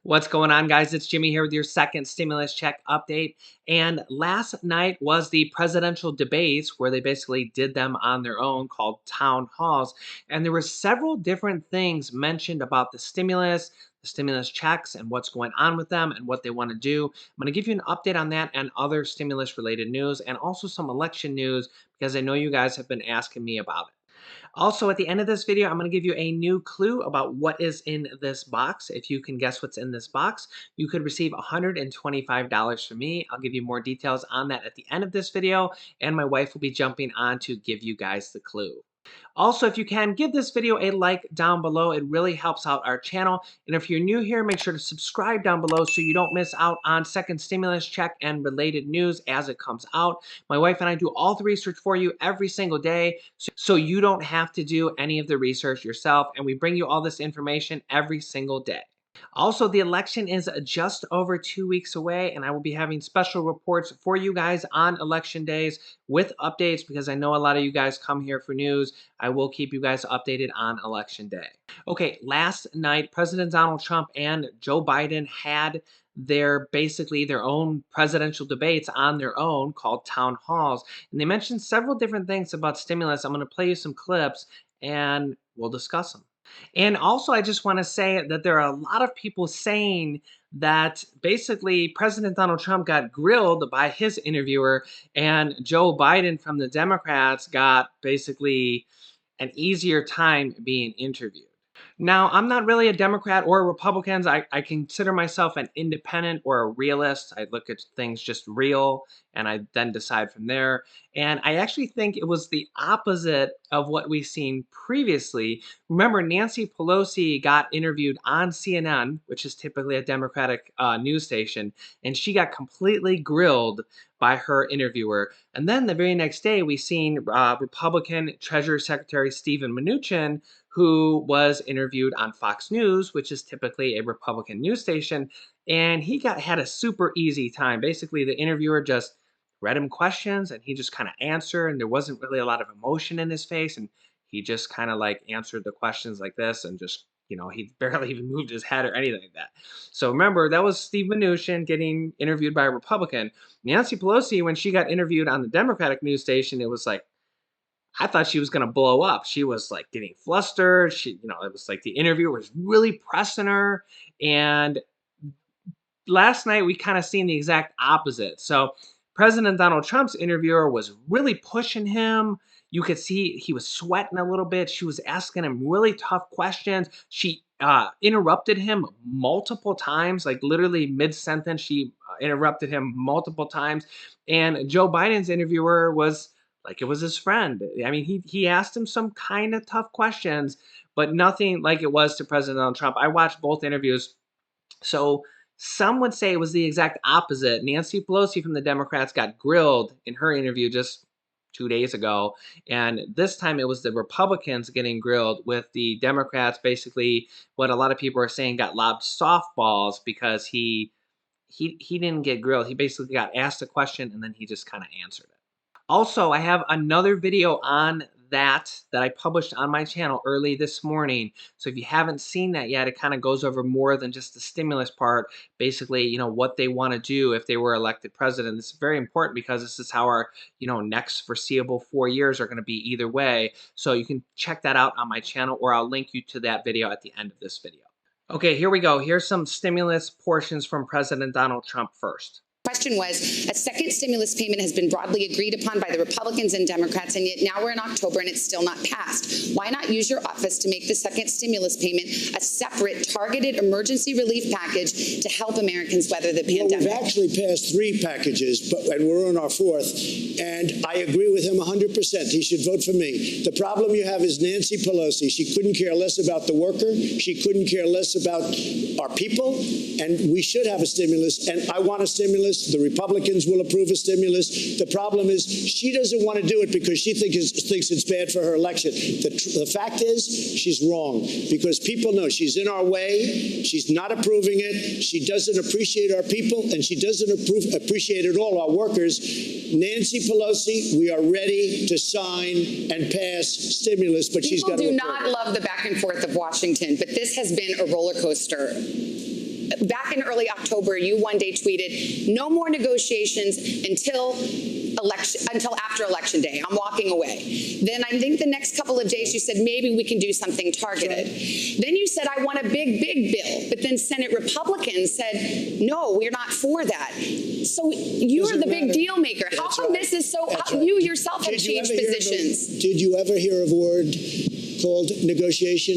What's going on, guys? It's Jimmy here with your second stimulus check update. And last night was the presidential debates where they basically did them on their own, called town halls. And there were several different things mentioned about the stimulus checks, and what's going on with them and what they want to do. I'm going to give you an update on that and other stimulus related news, and also some election news because I know you guys have been asking me about it. Also, at the end of this video, I'm going to give you a new clue about what is in this box. If you can guess what's in this box, you could receive $125 from me. I'll give you more details on that at the end of this video, and my wife will be jumping on to give you guys the clue. Also, if you can, give this video a like down below. It really helps out our channel. And if you're new here, make sure to subscribe down below so you don't miss out on second stimulus check and related news as it comes out. My wife and I do all the research for you every single day, so you don't have to do any of the research yourself. And we bring you all this information every single day. Also, the election is just over 2 weeks away, and I will be having special reports for you guys on election days with updates because I know a lot of you guys come here for news. I will keep you guys updated on election day. Okay, last night, President Donald Trump and Joe Biden had basically their own presidential debates on their own called town halls. And they mentioned several different things about stimulus. I'm going to play you some clips and we'll discuss them. And also, I just want to say that there are a lot of people saying that basically President Donald Trump got grilled by his interviewer, and Joe Biden from the Democrats got basically an easier time being interviewed. Now, I'm not really a Democrat or a Republican. I consider myself an independent or a realist. I look at things just real and I then decide from there. And I actually think it was the opposite of what we've seen previously. Remember, Nancy Pelosi got interviewed on CNN, which is typically a Democratic news station, and she got completely grilled by her interviewer. And then the very next day, we seen Republican Treasury Secretary Steven Mnuchin, who was interviewed on Fox News, which is typically a Republican news station, and he had a super easy time. Basically, the interviewer just read him questions and he just kind of answered, and there wasn't really a lot of emotion in his face, and he just kind of like answered the questions like this and just he barely even moved his head or anything like that. So remember, that was Steve Mnuchin getting interviewed by a Republican. Nancy Pelosi, when she got interviewed on the Democratic news station, it was like, I thought she was going to blow up. She was like getting flustered. It was like the interviewer was really pressing her. And last night we kind of seen the exact opposite. So President Donald Trump's interviewer was really pushing him. You could see he was sweating a little bit. She was asking him really tough questions. She interrupted him multiple times, like literally mid-sentence. She interrupted him multiple times. And Joe Biden's interviewer was like it was his friend. I mean, he asked him some kind of tough questions, but nothing like it was to President Donald Trump. I watched both interviews. So some would say it was the exact opposite. Nancy Pelosi from the Democrats got grilled in her interview just 2 days ago. And this time it was the Republicans getting grilled, with the Democrats basically, what a lot of people are saying, got lobbed softballs because he didn't get grilled. He basically got asked a question and then he just kind of answered it. Also, I have another video on that I published on my channel early this morning. So if you haven't seen that yet, it kind of goes over more than just the stimulus part. Basically, what they want to do if they were elected president. This is very important because this is how our, next foreseeable 4 years are going to be either way. So you can check that out on my channel, or I'll link you to that video at the end of this video. Okay, here we go. Here's some stimulus portions from President Donald Trump first. Question was, a second stimulus payment has been broadly agreed upon by the Republicans and Democrats, and yet now we're in October and it's still not passed. Why not use your office to make the second stimulus payment a separate targeted emergency relief package to help Americans weather the pandemic? Well, we've actually passed 3 packages, and we're on our 4th, and I agree with him 100%. He should vote for me. The problem you have is Nancy Pelosi. She couldn't care less about the worker. She couldn't care less about our people, and we should have a stimulus, and I want a stimulus. The Republicans will approve a stimulus. The problem is she doesn't want to do it because she thinks it's bad for her election. The fact is she's wrong, because people know she's in our way. She's not approving it. She doesn't appreciate our people, and she doesn't appreciate at all our workers. Nancy Pelosi, we are ready to sign and pass stimulus, but she's got to. People do not love the back and forth of Washington, but this has been a roller coaster. back in early October, you one day tweeted, "No more negotiations until after election day. I'm walking away." Then I think the next couple of days you said maybe we can do something targeted. Then you said, "I want a big bill," but then Senate Republicans said, "No, we're not for that." So you're the big deal maker. How come this is so? You yourself have changed positions. Did you ever hear of a word called negotiation?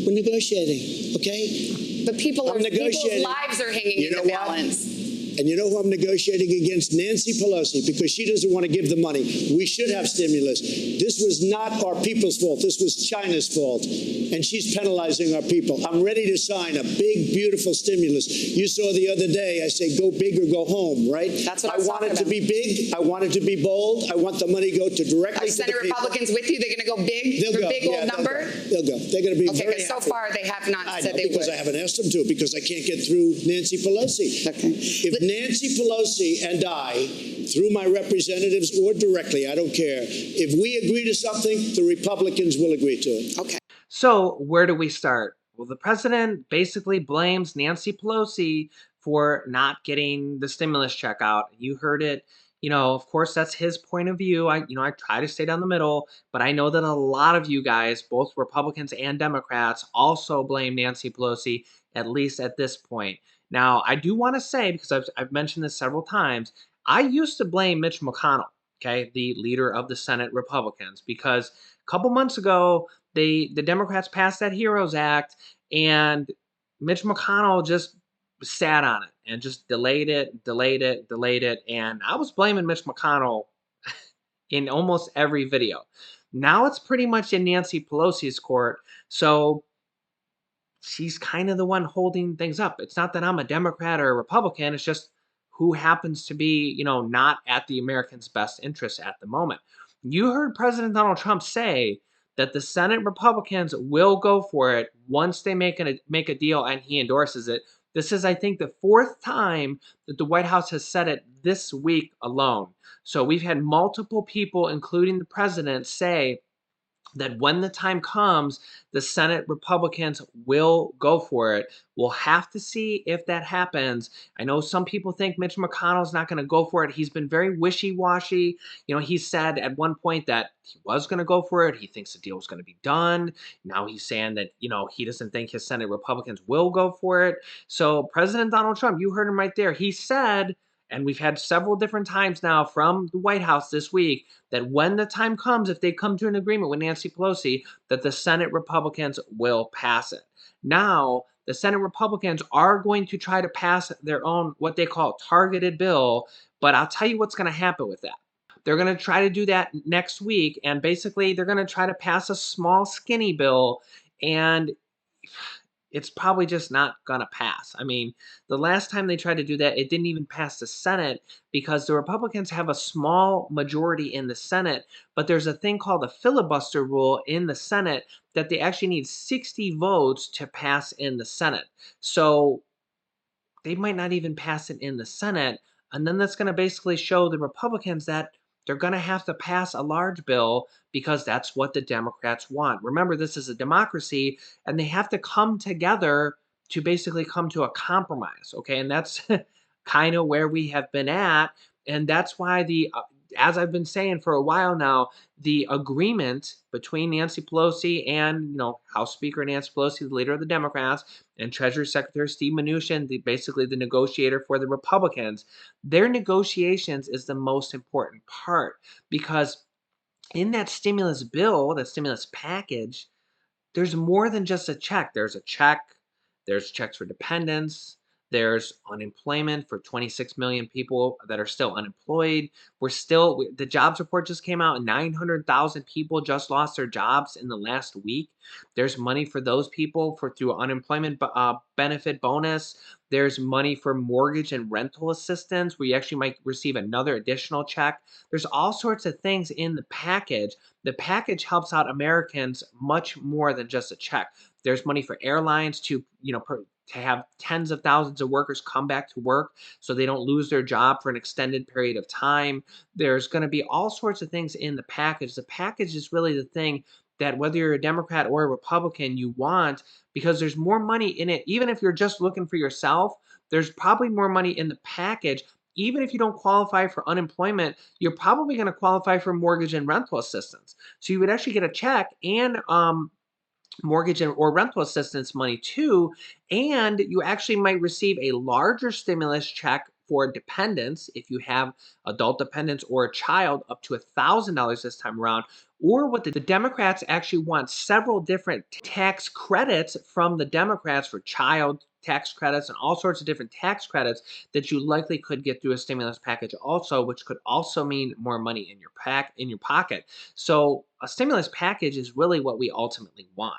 We're negotiating, okay? But people's lives are hanging in the balance. And you know who I'm negotiating against? Nancy Pelosi, because she doesn't want to give the money. We should have stimulus. This was not our people's fault. This was China's fault. And she's penalizing our people. I'm ready to sign a big, beautiful stimulus. You saw the other day, I say, go big or go home, right? That's what I want it to be big. I want it to be bold. I want the money to go directly to the people. Senate Republicans with you? They're going to go big? They'll go. Big old number? They'll go. They're going to be very happy. So far they have not said they would. Because I haven't asked them to, because I can't get through Nancy Pelosi. Okay. If Nancy Pelosi and I, through my representatives or directly, I don't care, if we agree to something, the Republicans will agree to it. Okay. So where do we start? Well, the president basically blames Nancy Pelosi for not getting the stimulus check out. You heard it. Of course, that's his point of view. I try to stay down the middle, but I know that a lot of you guys, both Republicans and Democrats, also blame Nancy Pelosi, at least at this point. Now, I do want to say, because I've mentioned this several times, I used to blame Mitch McConnell, okay, the leader of the Senate Republicans, because a couple months ago, the Democrats passed that HEROES Act, and Mitch McConnell just sat on it and just delayed it, and I was blaming Mitch McConnell in almost every video. Now it's pretty much in Nancy Pelosi's court, so she's kind of the one holding things up. It's not that I'm a Democrat or a Republican. It's just who happens to be, not at the Americans' best interest at the moment. You heard President Donald Trump say that the Senate Republicans will go for it once they make a deal and he endorses it. This is, I think, the fourth time that the White House has said it this week alone. So we've had multiple people, including the president, say that when the time comes, the Senate Republicans will go for it. We'll have to see if that happens. I know some people think Mitch McConnell's not going to go for it. He's been very wishy-washy. He said at one point that he was going to go for it. He thinks the deal was going to be done. Now he's saying that, he doesn't think his Senate Republicans will go for it. So President Donald Trump, you heard him right there. He said, and we've had several different times now from the White House this week, that when the time comes, if they come to an agreement with Nancy Pelosi, that the Senate Republicans will pass it. Now, the Senate Republicans are going to try to pass their own, what they call targeted bill, but I'll tell you what's going to happen with that. They're going to try to do that next week, and basically they're going to try to pass a small, skinny bill, and it's probably just not going to pass. I mean, the last time they tried to do that, it didn't even pass the Senate because the Republicans have a small majority in the Senate, but there's a thing called a filibuster rule in the Senate that they actually need 60 votes to pass in the Senate. So they might not even pass it in the Senate, and then that's going to basically show the Republicans that they're going to have to pass a large bill because that's what the Democrats want. Remember, this is a democracy, and they have to come together to basically come to a compromise, okay? And that's kind of where we have been at, and that's why as I've been saying for a while now, the agreement between Nancy Pelosi and, House Speaker Nancy Pelosi, the leader of the Democrats, and Treasury Secretary Steve Mnuchin, basically the negotiator for the Republicans, their negotiations is the most important part because in that stimulus bill, that stimulus package, there's more than just a check. There's a check, there's checks for dependents, there's unemployment for 26 million people that are still unemployed. The jobs report just came out, 900,000 people just lost their jobs in the last week. There's money for those people through unemployment benefit bonus. There's money for mortgage and rental assistance where you actually might receive another additional check. There's all sorts of things in the package. The package helps out Americans much more than just a check. There's money for airlines to have tens of thousands of workers come back to work so they don't lose their job for an extended period of time. There's going to be all sorts of things in the package. The package is really the thing that whether you're a Democrat or a Republican, you want, because there's more money in it. Even if you're just looking for yourself, there's probably more money in the package. Even if you don't qualify for unemployment, you're probably going to qualify for mortgage and rental assistance. So you would actually get a check and mortgage or rental assistance money too, and you actually might receive a larger stimulus check for dependents if you have adult dependents or a child, up to $1,000 this time around. Or what the Democrats actually want, several different tax credits from the Democrats for child tax credits and all sorts of different tax credits that you likely could get through a stimulus package also, which could also mean more money in your pocket. So a stimulus package is really what we ultimately want.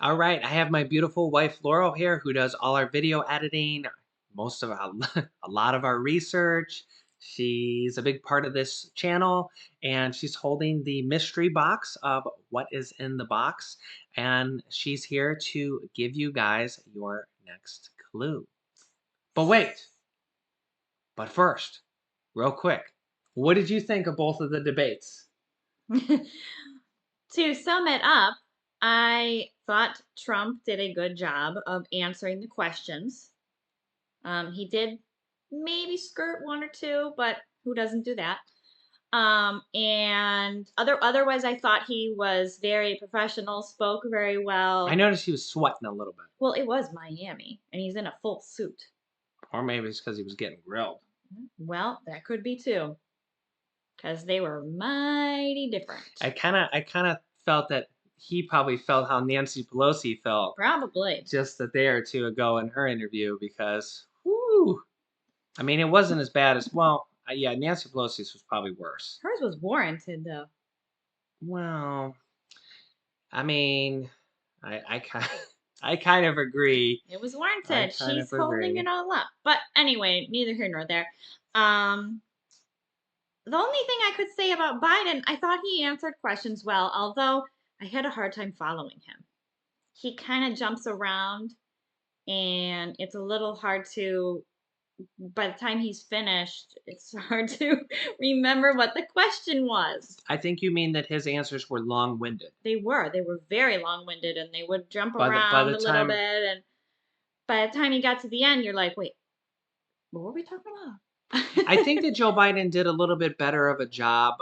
All right, I have my beautiful wife Laurel here, who does all our video editing, most of our, a lot of our research. She's a big part of this channel, and she's holding the mystery box of what is in the box, and she's here to give you guys your next clue. But wait, but first, real quick, what did you think of both of the debates? To sum it up, I thought Trump did a good job of answering the questions. He did maybe skirt one or two, but who doesn't do that? And otherwise, I thought he was very professional, spoke very well. I noticed he was sweating a little bit. Well, it was Miami, and he's in a full suit. Or maybe it's because he was getting grilled. Well, that could be too, because they were mighty different. I kind of felt that he probably felt how Nancy Pelosi felt Probably. just a day or two ago in her interview, because, whoo, I mean, it wasn't as bad as, well, yeah, Nancy Pelosi's was probably worse. Hers was warranted, though. Well, I mean, I kind I kind of agree. It was I warranted. kind She's of holding agree. it all up. But anyway, neither here nor there. The only thing I could say about Biden, I thought he answered questions well, although I had a hard time following him. He kind of jumps around, and it's a little hard to, by the time he's finished, it's hard to remember what the question was. I think you mean that his answers were long-winded. They were very long-winded, and they would jump By around the a little time bit, and by the time he got to the end, you're like, wait, what were we talking about? I think that Joe Biden did a little bit better of a job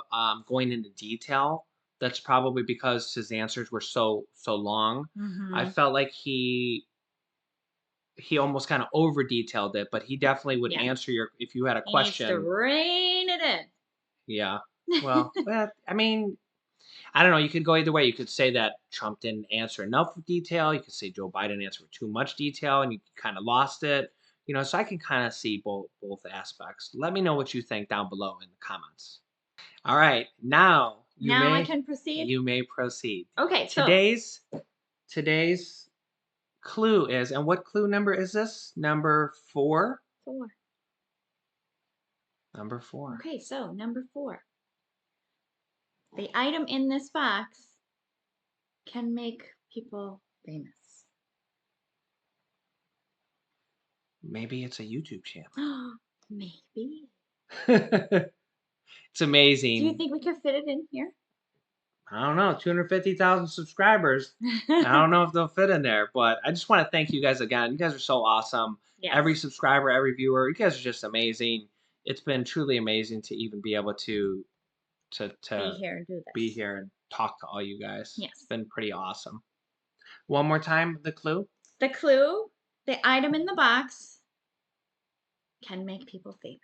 going into detail. That's probably because his answers were so long. I Mm-hmm. felt like he almost kind of over detailed it, but he definitely would Yeah. answer your, if you had a He needs to question. rein it Yeah. in. Well, I mean, I don't know. You could go either way. You could say that Trump didn't answer enough detail. You could say Joe Biden answered too much detail, and you kind of lost it. So I can kind of see both aspects. Let me know what you think down below in the comments. All right, now Now I can proceed. you may proceed. Okay, so Today's clue is, and what clue number is this? Number 4. 4. Number 4. Okay, so number 4. The item in this box can make people famous. Maybe it's a YouTube channel. Maybe. It's amazing. Do you think we could fit it in here? I don't know, 250,000 subscribers. I don't know if they'll fit in there, but I just want to thank you guys again. You guys are so awesome. Yes. Every subscriber, every viewer, you guys are just amazing. It's been truly amazing to even be able to Be here and do this. be here and talk to all you guys. Yes. It's been pretty awesome. One more time, the clue. The clue, the item in the box, can make people famous.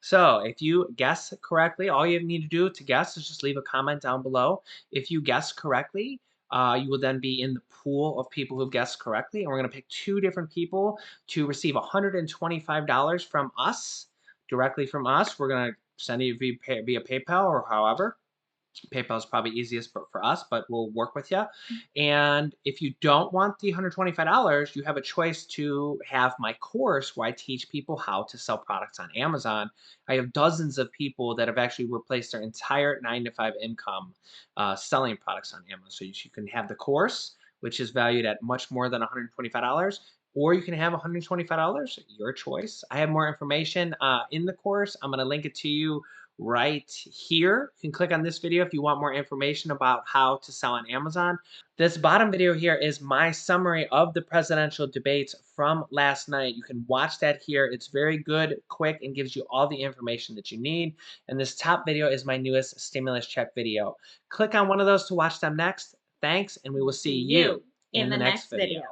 So if you guess correctly, all you need to do to guess is just leave a comment down below. If you guess correctly, you will then be in the pool of people who've guessed correctly. And we're going to pick 2 different people to receive $125 from us, directly from us. We're going to send it via PayPal or however. PayPal is probably easiest for us, but we'll work with you. And if you don't want the $125, you have a choice to have my course where I teach people how to sell products on Amazon. I have dozens of people that have actually replaced their entire 9-to-5 income selling products on Amazon. So you can have the course, which is valued at much more than $125, or you can have $125, your choice. I have more information in the course. I'm going to link it to you right here. You can click on this video if you want more information about how to sell on Amazon. This bottom video here is my summary of the presidential debates from last night. You can watch that here. It's very good, quick, and gives you all the information that you need. And this top video is my newest stimulus check video. Click on one of those to watch them next. Thanks, and we will see you in the next video.